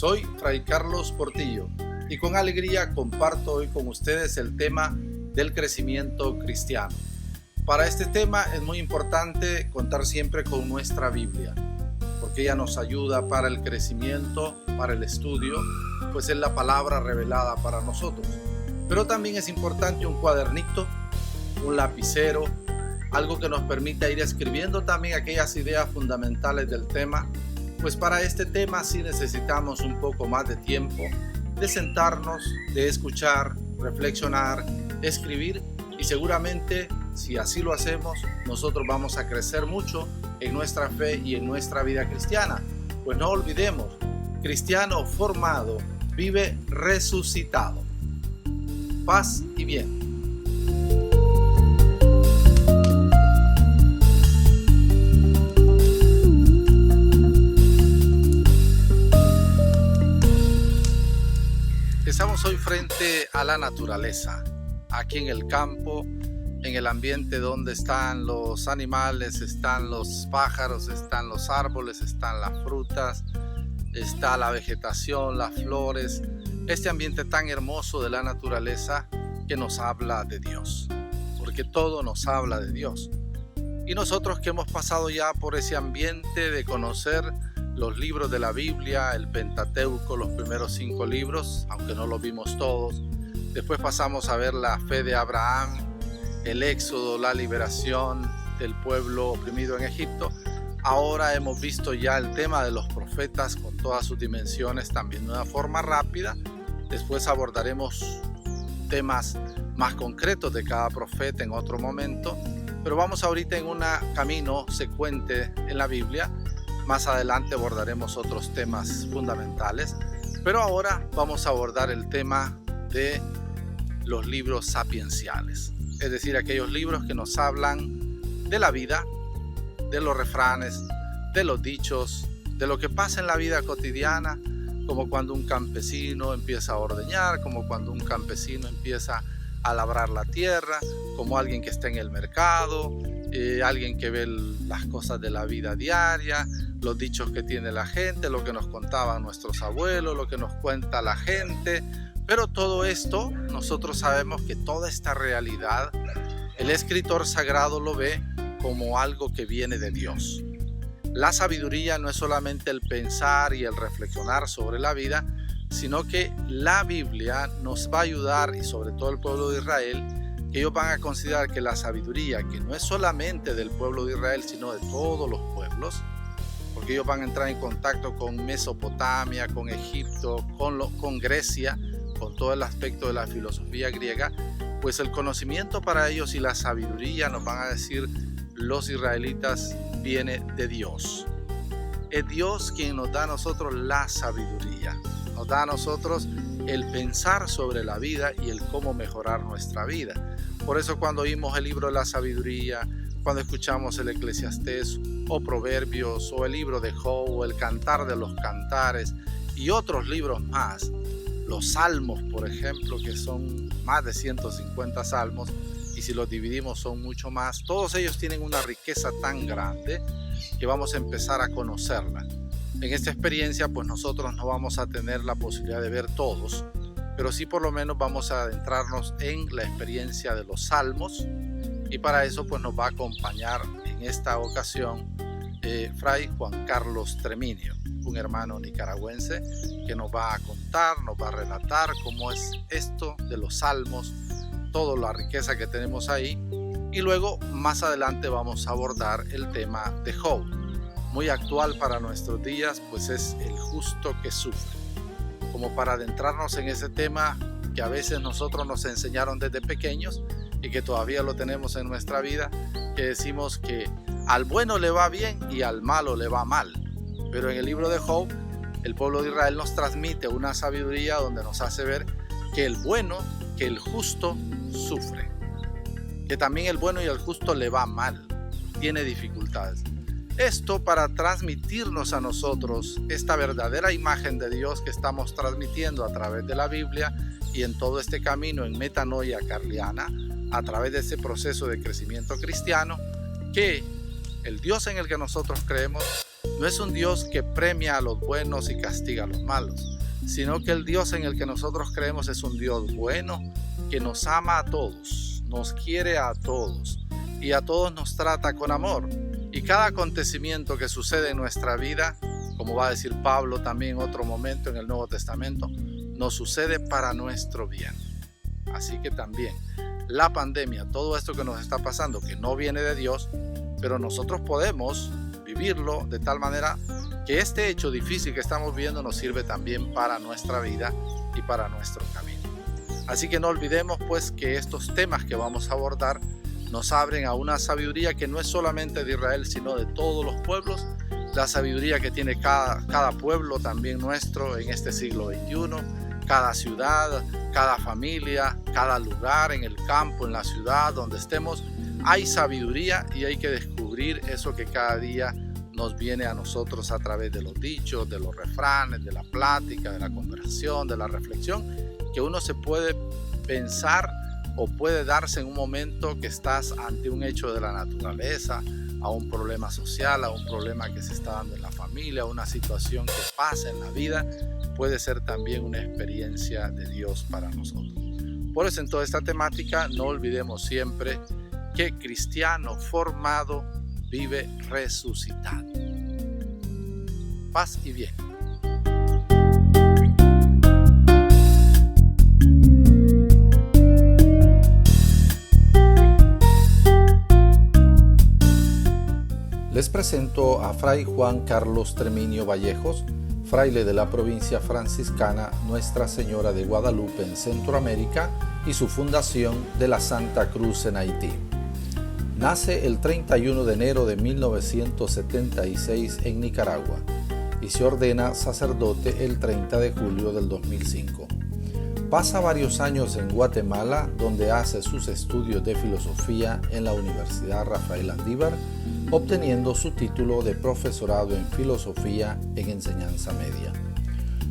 Soy Fray Carlos Portillo y con alegría comparto hoy con ustedes el tema del crecimiento cristiano. Para este tema es muy importante contar siempre con nuestra Biblia, porque ella nos ayuda para el crecimiento, para el estudio, pues es la palabra revelada para nosotros. Pero también es importante un cuadernito, un lapicero, algo que nos permita ir escribiendo también aquellas ideas fundamentales del tema, pues para este tema sí necesitamos un poco más de tiempo, de sentarnos, de escuchar, reflexionar, escribir y seguramente si así lo hacemos, nosotros vamos a crecer mucho en nuestra fe y en nuestra vida cristiana. Pues no olvidemos, cristiano formado vive resucitado. Paz y bien. Estamos hoy frente a la naturaleza, aquí en el campo, en el ambiente donde están los animales, están los pájaros, están los árboles, están las frutas, está la vegetación, las flores, este ambiente tan hermoso de la naturaleza que nos habla de Dios, porque todo nos habla de Dios. Y nosotros que hemos pasado ya por ese ambiente de conocer los libros de la Biblia, el Pentateuco, los primeros 5 libros, aunque no los vimos todos, después pasamos a ver la fe de Abraham, el éxodo, la liberación del pueblo oprimido en Egipto. Ahora hemos visto ya el tema de los profetas con todas sus dimensiones, también de una forma rápida. Después abordaremos temas más concretos de cada profeta en otro momento, pero vamos ahorita en un camino secuente en la Biblia. Más adelante abordaremos otros temas fundamentales, pero ahora vamos a abordar el tema de los libros sapienciales, es decir, aquellos libros que nos hablan de la vida, de los refranes, de los dichos, de lo que pasa en la vida cotidiana, como cuando un campesino empieza a ordeñar, como cuando un campesino empieza a labrar la tierra, como alguien que está en el mercado, alguien que ve las cosas de la vida diaria, los dichos que tiene la gente, lo que nos contaban nuestros abuelos, lo que nos cuenta la gente. Pero todo esto, nosotros sabemos que toda esta realidad, el escritor sagrado lo ve como algo que viene de Dios. La sabiduría no es solamente el pensar y el reflexionar sobre la vida, sino que la Biblia nos va a ayudar, y sobre todo el pueblo de Israel, que ellos van a considerar que la sabiduría, que no es solamente del pueblo de Israel, sino de todos los pueblos, porque ellos van a entrar en contacto con Mesopotamia, con Egipto, con Grecia, con todo el aspecto de la filosofía griega, pues el conocimiento para ellos y la sabiduría, nos van a decir los israelitas, viene de Dios. Es Dios quien nos da a nosotros la sabiduría, nos da a nosotros el pensar sobre la vida y el cómo mejorar nuestra vida. Por eso cuando oímos el libro de la sabiduría, cuando escuchamos el Eclesiastés o Proverbios o el libro de Job o el Cantar de los Cantares y otros libros más, los Salmos, por ejemplo, que son más de 150 salmos, y si los dividimos son mucho más, todos ellos tienen una riqueza tan grande que vamos a empezar a conocerla. En esta experiencia, pues nosotros no vamos a tener la posibilidad de ver todos, pero sí por lo menos vamos a adentrarnos en la experiencia de los Salmos, y para eso pues nos va a acompañar en esta ocasión Fray Juan Carlos Treminio, un hermano nicaragüense que nos va a contar, nos va a relatar cómo es esto de los Salmos, toda la riqueza que tenemos ahí, y luego más adelante vamos a abordar el tema de Job, muy actual para nuestros días, pues es el justo que sufre, como para adentrarnos en ese tema que a veces nosotros nos enseñaron desde pequeños y que todavía lo tenemos en nuestra vida, que decimos que al bueno le va bien y al malo le va mal. Pero en el libro de Job, el pueblo de Israel nos transmite una sabiduría donde nos hace ver que el bueno, que el justo sufre, que también el bueno y el justo le va mal, tiene dificultades. Esto para transmitirnos a nosotros esta verdadera imagen de Dios que estamos transmitiendo a través de la Biblia y en todo este camino en metanoia carliana, a través de ese proceso de crecimiento cristiano, que el Dios en el que nosotros creemos no es un Dios que premia a los buenos y castiga a los malos, sino que el Dios en el que nosotros creemos es un Dios bueno, que nos ama a todos, nos quiere a todos y a todos nos trata con amor. Y cada acontecimiento que sucede en nuestra vida, como va a decir Pablo también en otro momento en el Nuevo Testamento, nos sucede para nuestro bien. Así que también la pandemia, todo esto que nos está pasando, que no viene de Dios, pero nosotros podemos vivirlo de tal manera que este hecho difícil que estamos viviendo nos sirve también para nuestra vida y para nuestro camino. Así que no olvidemos pues que estos temas que vamos a abordar nos abren a una sabiduría que no es solamente de Israel, sino de todos los pueblos, la sabiduría que tiene cada pueblo, también nuestro, en este siglo XXI, cada ciudad, cada familia, cada lugar, en el campo, en la ciudad, donde estemos, hay sabiduría y hay que descubrir eso que cada día nos viene a nosotros a través de los dichos, de los refranes, de la plática, de la conversación, de la reflexión, que uno se puede pensar o puede darse en un momento que estás ante un hecho de la naturaleza, a un problema social, a un problema que se está dando en la familia, a una situación que pasa en la vida, puede ser también una experiencia de Dios para nosotros. Por eso en toda esta temática no olvidemos siempre que cristiano formado vive resucitado. Paz y bien. Les presento a Fray Juan Carlos Treminio Vallejos, fraile de la provincia franciscana Nuestra Señora de Guadalupe en Centroamérica y su fundación de la Santa Cruz en Haití. Nace el 31 de enero de 1976 en Nicaragua y se ordena sacerdote el 30 de julio del 2005. Pasa varios años en Guatemala, donde hace sus estudios de filosofía en la Universidad Rafael Landívar, obteniendo su título de profesorado en filosofía en enseñanza media.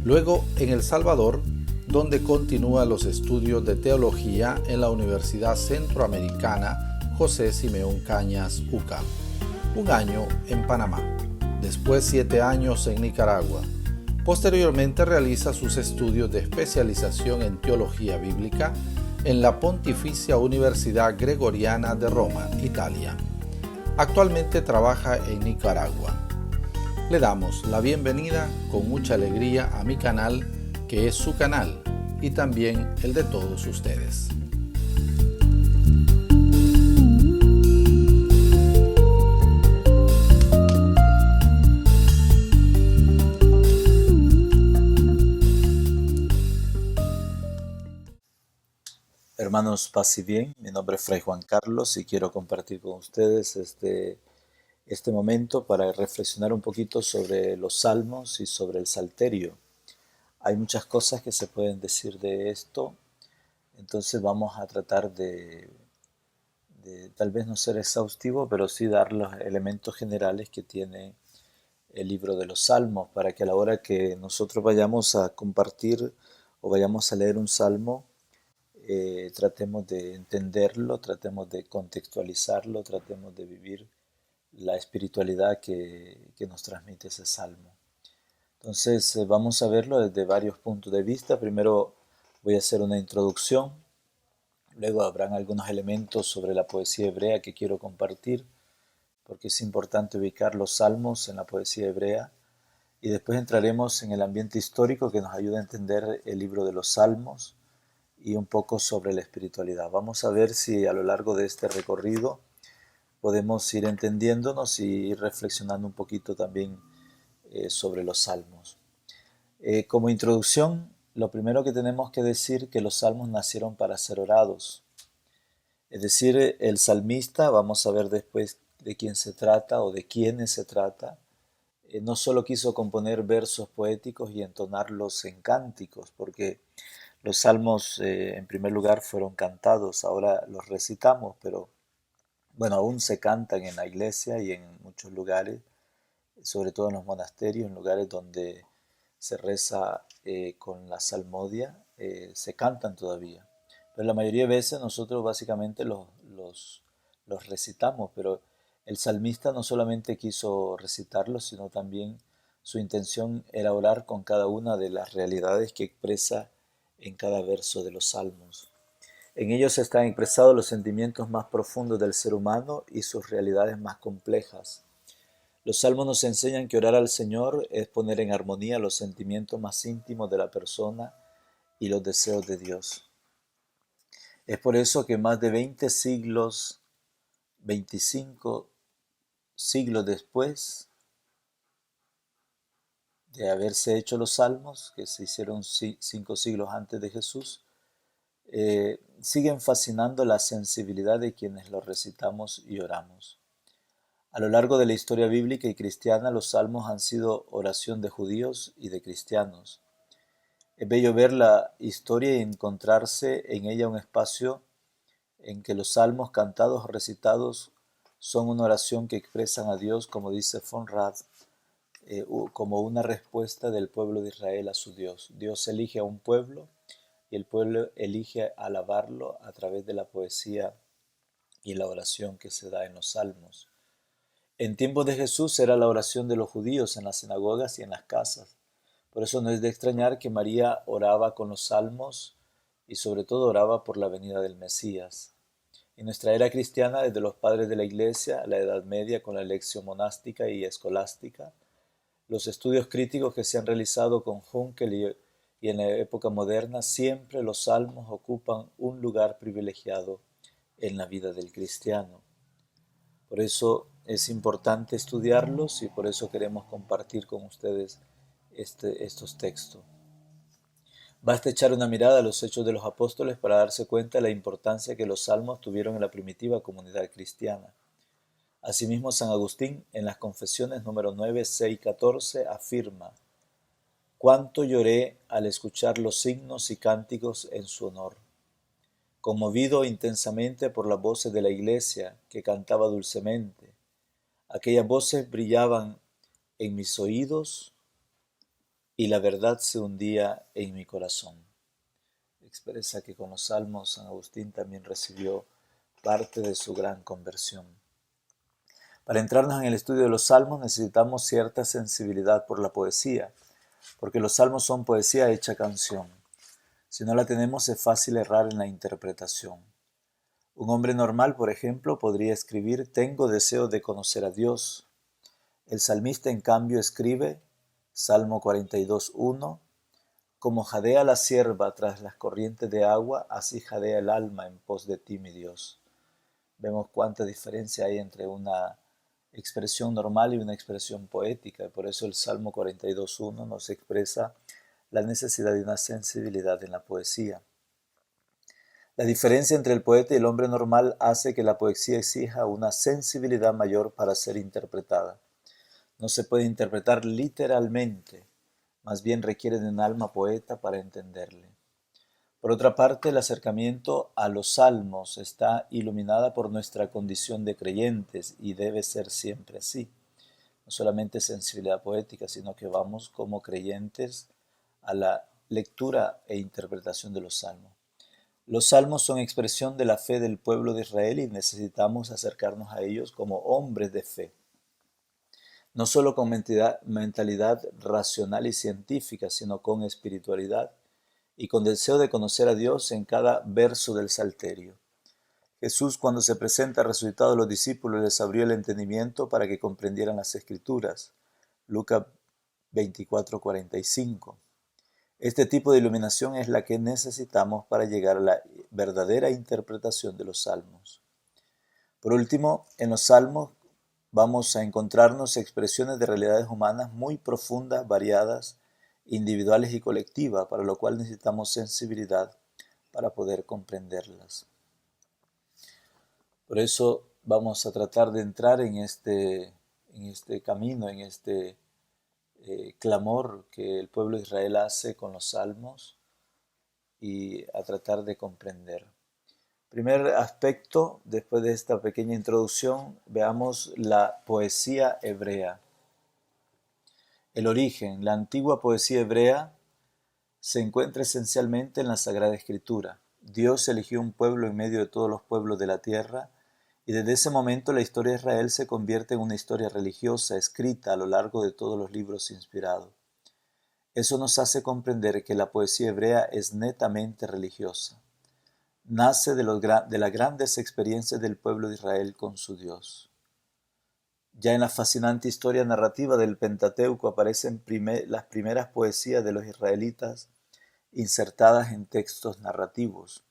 Luego en El Salvador, donde continúa los estudios de teología en la Universidad Centroamericana José Simeón Cañas UCA. Un año en Panamá. Después 7 años en Nicaragua. Posteriormente realiza sus estudios de especialización en teología bíblica en la Pontificia Universidad Gregoriana de Roma, Italia. Actualmente trabaja en Nicaragua. Le damos la bienvenida con mucha alegría a mi canal, que es su canal, y también el de todos ustedes. Hermanos, paz y bien, mi nombre es Fray Juan Carlos y quiero compartir con ustedes este momento para reflexionar un poquito sobre los salmos y sobre el salterio. Hay muchas cosas que se pueden decir de esto, entonces vamos a tratar de tal vez no ser exhaustivo, pero sí dar los elementos generales que tiene el libro de los salmos, para que a la hora que nosotros vayamos a compartir o vayamos a leer un salmo, tratemos de entenderlo, tratemos de contextualizarlo, tratemos de vivir la espiritualidad que nos transmite ese salmo. Entonces vamos a verlo desde varios puntos de vista. Primero voy a hacer una introducción, luego habrán algunos elementos sobre la poesía hebrea que quiero compartir, porque es importante ubicar los salmos en la poesía hebrea, y después entraremos en el ambiente histórico que nos ayuda a entender el libro de los salmos, y un poco sobre la espiritualidad. Vamos a ver si a lo largo de este recorrido podemos ir entendiéndonos y ir reflexionando un poquito también sobre los salmos. Como introducción, lo primero que tenemos que decir que los salmos nacieron para ser orados. Es decir, el salmista, vamos a ver después de quién se trata o de quiénes se trata, no solo quiso componer versos poéticos y entonarlos en cánticos, porque los salmos en primer lugar fueron cantados, ahora los recitamos, pero bueno, aún se cantan en la iglesia y en muchos lugares, sobre todo en los monasterios, en lugares donde se reza con la salmodia, se cantan todavía. Pero la mayoría de veces nosotros básicamente los recitamos, pero El salmista no solamente quiso recitarlos, sino también su intención era orar con cada una de las realidades que expresa en cada verso de los salmos. En ellos están expresados los sentimientos más profundos del ser humano y sus realidades más complejas. Los salmos nos enseñan que orar al Señor es poner en armonía los sentimientos más íntimos de la persona y los deseos de Dios. Es por eso que más de 20 siglos, 25 siglos después de haberse hecho los salmos, que se hicieron 5 siglos antes de Jesús, siguen fascinando la sensibilidad de quienes los recitamos y oramos. A lo largo de la historia bíblica y cristiana, los salmos han sido oración de judíos y de cristianos. Es bello ver la historia y encontrarse en ella un espacio en que los salmos cantados o recitados son una oración que expresan a Dios, como dice von Rad, como una respuesta del pueblo de Israel a su Dios. Dios elige a un pueblo y el pueblo elige alabarlo a través de la poesía y la oración que se da en los salmos. En tiempos de Jesús era la oración de los judíos en las sinagogas y en las casas. Por eso no es de extrañar que María oraba con los salmos y sobre todo oraba por la venida del Mesías. En nuestra era cristiana, desde los padres de la Iglesia, la Edad Media con la lección monástica y escolástica, los estudios críticos que se han realizado con Hunkel y en la época moderna, siempre los salmos ocupan un lugar privilegiado en la vida del cristiano. Por eso es importante estudiarlos y por eso queremos compartir con ustedes estos textos. Basta echar una mirada a los Hechos de los Apóstoles para darse cuenta de la importancia que los salmos tuvieron en la primitiva comunidad cristiana. Asimismo, San Agustín, en las Confesiones número 9, 6, 14, afirma: «Cuánto lloré al escuchar los himnos y cánticos en su honor, conmovido intensamente por las voces de la Iglesia que cantaba dulcemente. Aquellas voces brillaban en mis oídos y la verdad se hundía en mi corazón». Expresa que con los salmos San Agustín también recibió parte de su gran conversión. Para entrarnos en el estudio de los salmos necesitamos cierta sensibilidad por la poesía, porque los salmos son poesía hecha canción. Si no la tenemos es fácil errar en la interpretación. Un hombre normal, por ejemplo, podría escribir: «Tengo deseo de conocer a Dios». El salmista, en cambio, escribe, Salmo 42:1, «Como jadea la cierva tras las corrientes de agua, así jadea el alma en pos de ti, mi Dios». Vemos cuánta diferencia hay entre una expresión normal y una expresión poética, y por eso el Salmo 42:1 nos expresa la necesidad de una sensibilidad en la poesía. La diferencia entre el poeta y el hombre normal hace que la poesía exija una sensibilidad mayor para ser interpretada. No se puede interpretar literalmente, más bien requiere de un alma poeta para entenderle. Por otra parte, el acercamiento a los salmos está iluminada por nuestra condición de creyentes y debe ser siempre así. No solamente sensibilidad poética, sino que vamos como creyentes a la lectura e interpretación de los salmos. Los salmos son expresión de la fe del pueblo de Israel y necesitamos acercarnos a ellos como hombres de fe. No solo con mentalidad racional y científica, sino con espiritualidad y con deseo de conocer a Dios en cada verso del Salterio. Jesús, cuando se presenta resucitado a los discípulos, les abrió el entendimiento para que comprendieran las Escrituras. Lucas 24:45. Este tipo de iluminación es la que necesitamos para llegar a la verdadera interpretación de los salmos. Por último, en los salmos vamos a encontrarnos expresiones de realidades humanas muy profundas, variadas, individuales y colectivas, para lo cual necesitamos sensibilidad para poder comprenderlas. Por eso vamos a tratar de entrar en este camino, en este clamor que el pueblo de Israel hace con los salmos y a tratar de comprender. Primer aspecto, después de esta pequeña introducción, veamos la poesía hebrea. El origen, la antigua poesía hebrea se encuentra esencialmente en la Sagrada Escritura. Dios eligió un pueblo en medio de todos los pueblos de la tierra Y desde ese momento la historia de Israel se convierte en una historia religiosa escrita a lo largo de todos los libros inspirados. Eso nos hace comprender que la poesía hebrea es netamente religiosa. Nace de las grandes experiencias del pueblo de Israel con su Dios. Ya en la fascinante historia narrativa del Pentateuco aparecen las primeras poesías de los israelitas insertadas en textos narrativos.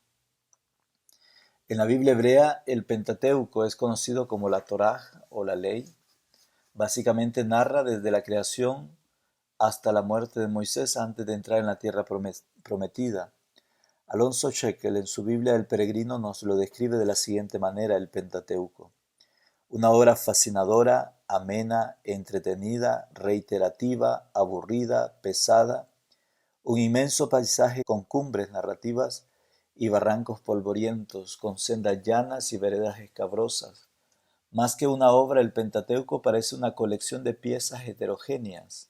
En la Biblia hebrea, el Pentateuco es conocido como la Torá o la Ley. Básicamente narra desde la creación hasta la muerte de Moisés antes de entrar en la tierra prometida. Alonso Shekel, en su Biblia del Peregrino, nos lo describe de la siguiente manera: el Pentateuco. Una obra fascinadora, amena, entretenida, reiterativa, aburrida, pesada, un inmenso paisaje con cumbres narrativas y barrancos polvorientos, con sendas llanas y veredas escabrosas. Más que una obra, el Pentateuco parece una colección de piezas heterogéneas,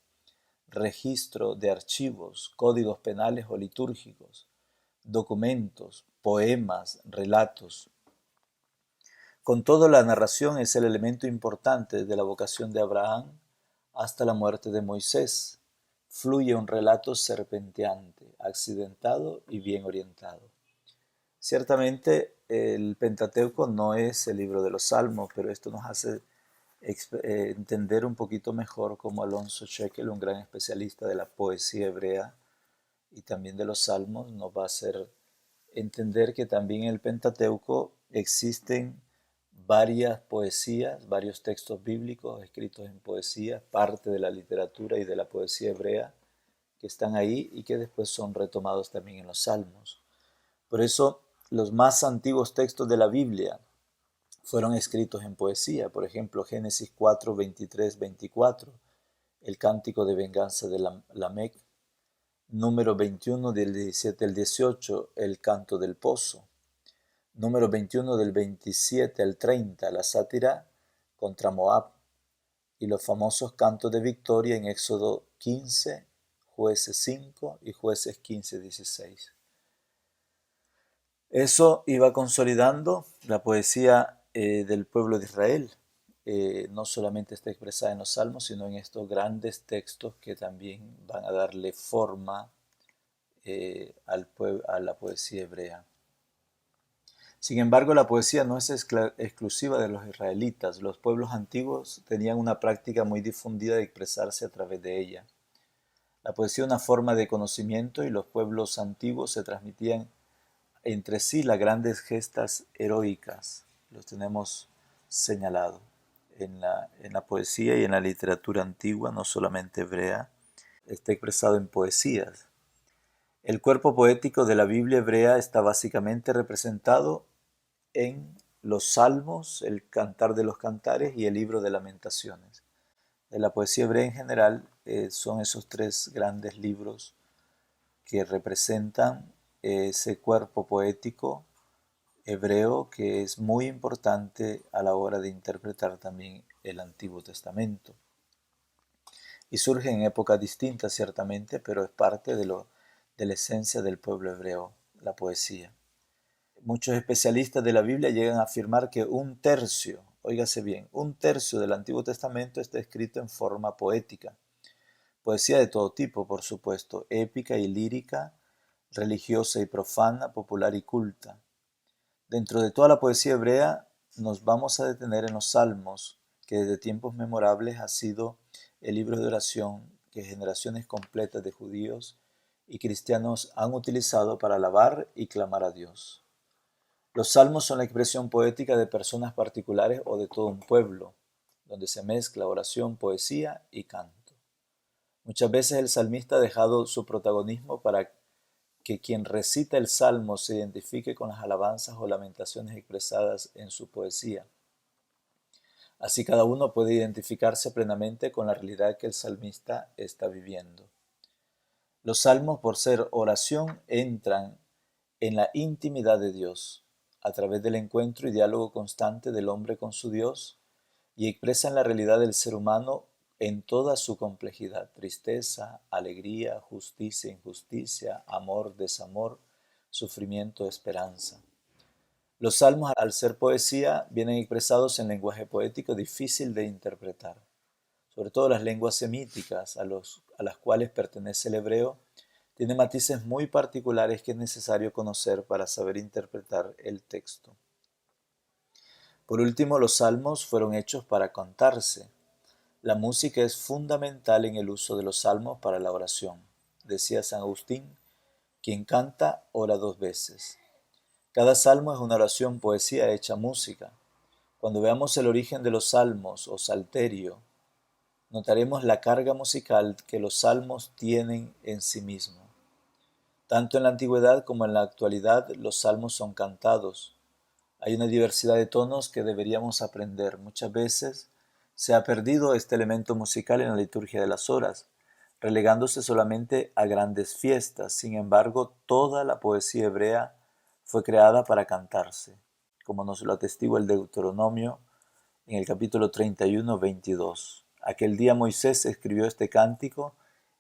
registro de archivos, códigos penales o litúrgicos, documentos, poemas, relatos. Con todo, la narración es el elemento importante desde la vocación de Abraham hasta la muerte de Moisés. Fluye un relato serpenteante, accidentado y bien orientado. Ciertamente, el Pentateuco no es el libro de los Salmos, pero esto nos hace entender un poquito mejor cómo Alonso Shekel, un gran especialista de la poesía hebrea y también de los Salmos, nos va a hacer entender que también en el Pentateuco existen varias poesías, varios textos bíblicos escritos en poesía, parte de la literatura y de la poesía hebrea que están ahí y que después son retomados también en los Salmos. Por eso, los más antiguos textos de la Biblia fueron escritos en poesía. Por ejemplo, Génesis 4, 23, 24, el cántico de venganza de Lamec. Número 21 del 17 al 18, el canto del pozo. Número 21 del 27 al 30, la sátira contra Moab. Y los famosos cantos de victoria en Éxodo 15, Jueces 5 y Jueces 15, 16. Eso iba consolidando la poesía del pueblo de Israel. No solamente está expresada en los salmos, sino en estos grandes textos que también van a darle forma a la poesía hebrea. Sin embargo, la poesía no es exclusiva de los israelitas. Los pueblos antiguos tenían una práctica muy difundida de expresarse a través de ella. La poesía es una forma de conocimiento y los pueblos antiguos se transmitían entre sí las grandes gestas heroicas. Los tenemos señalado en la poesía y en la literatura antigua, no solamente hebrea, está expresado en poesías. El cuerpo poético de la Biblia hebrea está básicamente representado en los Salmos, el Cantar de los Cantares y el Libro de Lamentaciones. De la poesía hebrea en general son esos tres grandes libros que representan ese cuerpo poético hebreo que es muy importante a la hora de interpretar también el Antiguo Testamento. Y surge en épocas distintas ciertamente, pero es parte de la esencia del pueblo hebreo, la poesía. Muchos especialistas de la Biblia llegan a afirmar que un tercio, óigase bien, un tercio del Antiguo Testamento está escrito en forma poética. Poesía de todo tipo, por supuesto, épica y lírica, religiosa y profana, popular y culta. Dentro de toda la poesía hebrea nos vamos a detener en los Salmos, que desde tiempos memorables ha sido el libro de oración que generaciones completas de judíos y cristianos han utilizado para alabar y clamar a Dios. Los salmos son la expresión poética de personas particulares o de todo un pueblo, donde se mezcla oración, poesía y canto. Muchas veces el salmista ha dejado su protagonismo para que quien recita el salmo se identifique con las alabanzas o lamentaciones expresadas en su poesía. Así cada uno puede identificarse plenamente con la realidad que el salmista está viviendo. Los salmos, por ser oración, entran en la intimidad de Dios, a través del encuentro y diálogo constante del hombre con su Dios, y expresan la realidad del ser humano en toda su complejidad: tristeza, alegría, justicia, injusticia, amor, desamor, sufrimiento, esperanza. Los salmos, al ser poesía, vienen expresados en lenguaje poético difícil de interpretar. Sobre todo las lenguas semíticas, a las cuales pertenece el hebreo, tienen matices muy particulares que es necesario conocer para saber interpretar el texto. Por último, los salmos fueron hechos para cantarse. La música es fundamental en el uso de los salmos para la oración. Decía San Agustín, quien canta, ora 2 veces. Cada salmo es una oración, poesía hecha música. Cuando veamos el origen de los salmos o salterio, notaremos la carga musical que los salmos tienen en sí mismos. Tanto en la antigüedad como en la actualidad, los salmos son cantados. Hay una diversidad de tonos que deberíamos aprender. Muchas veces se ha perdido este elemento musical en la liturgia de las horas, relegándose solamente a grandes fiestas. Sin embargo, toda la poesía hebrea fue creada para cantarse, como nos lo atestigua el Deuteronomio en el capítulo 31, 22. Aquel día Moisés escribió este cántico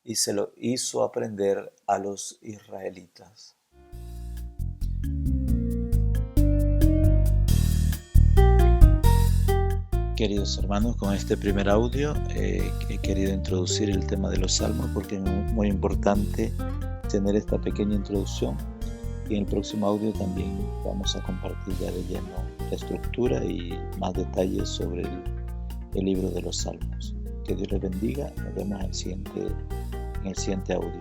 y se lo hizo aprender a los israelitas. Queridos hermanos, con este primer audio he querido introducir el tema de los salmos porque es muy importante tener esta pequeña introducción. Y en el próximo audio también vamos a compartir ya de lleno la estructura y más detalles sobre el libro de los Salmos. Que Dios les bendiga. Nos vemos en el siguiente audio.